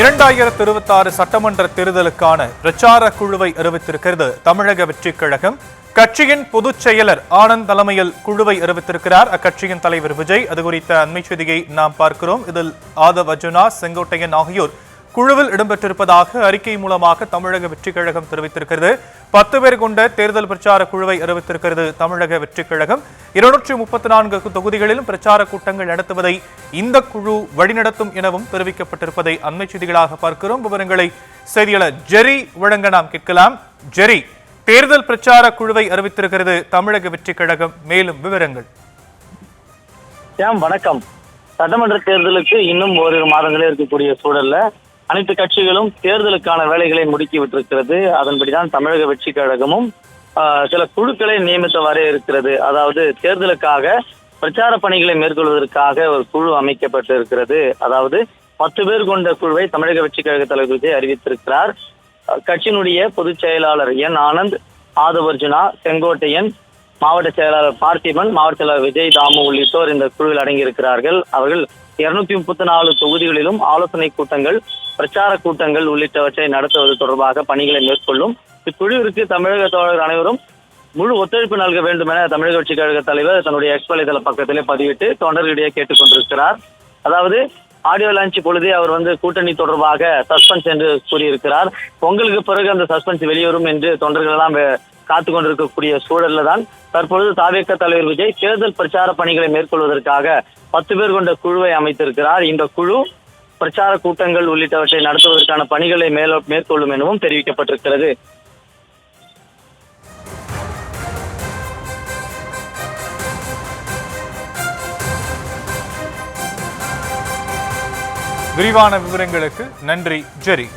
2026 சட்டமன்ற தேர்தலுக்கான பிரச்சார குழுவை அறிவித்திருக்கிறது தமிழக வெற்றிக் கழகம். கட்சியின் பொதுச் செயலர் ஆனந்த் தலைமையில் குழுவை அறிவித்திருக்கிறார் அக்கட்சியின் தலைவர் விஜய். அது குறித்த அண்மை செய்தியை நாம் பார்க்கிறோம். இதில் ஆதவ் அர்ஜுனா, செங்கோட்டையன் ஆகியோர் குழுவில் இடம்பெற்றிருப்பதாக அறிக்கை மூலமாக தமிழக வெற்றிக் கழகம் தெரிவித்திருக்கிறது. 10 பேர் கொண்ட தேர்தல் பிரச்சார குழுவை அறிவித்திருக்கிறது தமிழக வெற்றிக் கழகம். 234 தொகுதிகளிலும் பிரச்சார கூட்டங்கள் நடத்துவதை இந்த குழு வழிநடத்தும் எனவும் தெரிவிக்கப்பட்டிருப்பதை அண்மை செய்திகளாக பார்க்கிறோம். விவரங்களை செய்தியாளர் ஜெரி வழங்க நாம் கேட்கலாம். ஜெரி, தேர்தல் பிரச்சார குழுவை அறிவித்திருக்கிறது தமிழக வெற்றிக் கழகம், மேலும் விவரங்கள். வணக்கம். சட்டமன்ற தேர்தலுக்கு இன்னும் ஓரிரு மாதங்களே இருக்கக்கூடிய சூழல்ல அனைத்து கட்சிகளும் தேர்தலுக்கான வேலைகளை முடுக்கி விட்டிருக்கிறது. அதன்படிதான் தமிழக வெற்றி கழகமும் சில குழுக்களை நியமித்தவாறே இருக்கிறது. அதாவது தேர்தலுக்காக பிரச்சார பணிகளை மேற்கொள்வதற்காக ஒரு குழு அமைக்கப்பட்டு இருக்கிறது. அதாவது 10 பேர் கொண்ட குழுவை தமிழக வெற்றி கழக தலைவர் விஜய் அறிவித்திருக்கிறார். கட்சியினுடைய பொதுச் செயலாளர் என் ஆனந்த், ஆதவ் அர்ஜுனா, செங்கோட்டையன், மாவட்ட செயலாளர் பார்த்திபன், மாவட்ட செயலாளர் விஜய் தாமு உள்ளிட்டோர் இந்த குழுவில் அடங்கியிருக்கிறார்கள். அவர்கள் 234 தொகுதிகளிலும் ஆலோசனை கூட்டங்கள், பிரச்சார கூட்டங்கள் உள்ளிட்டவற்றை நடத்துவது தொடர்பாக பணிகளை மேற்கொள்ளும். இக்குழுவிற்கு தமிழக தோழர்கள் அனைவரும் முழு ஒத்துழைப்பு நல்க வேண்டும் என தமிழக வெற்றி கழக தலைவர் தன்னுடைய எக்ஸ் வலைதள பக்கத்திலே பதிவிட்டு தொண்டர்களிடையே கேட்டுக் கொண்டிருக்கிறார். அதாவது ஆடியோ லான்ச் பொழுதே அவர் கூட்டணி தொடர்பாக சஸ்பென்ஸ் என்று கூறியிருக்கிறார். பொங்கலுக்கு பிறகு அந்த சஸ்பென்ஸ் வெளிவரும் என்று தொண்டர்கள் எல்லாம் காத்து கொண்டிருக்கக்கூடிய சூழல்ல தான் தற்பொழுது தாவேக தலைவர் விஜய் தேர்தல் பிரச்சார பணிகளை மேற்கொள்வதற்காக 10 பேர் கொண்ட குழுவை அமைத்திருக்கிறார். இந்த குழு பிரச்சார கூட்டங்கள் உள்ளிட்டவற்றை நடத்துவதற்கான பணிகளை மேற்கொள்ளும் எனவும் தெரிவிக்கப்பட்டிருக்கிறது. விரிவான விவரங்களுக்கு நன்றி ஜெரி.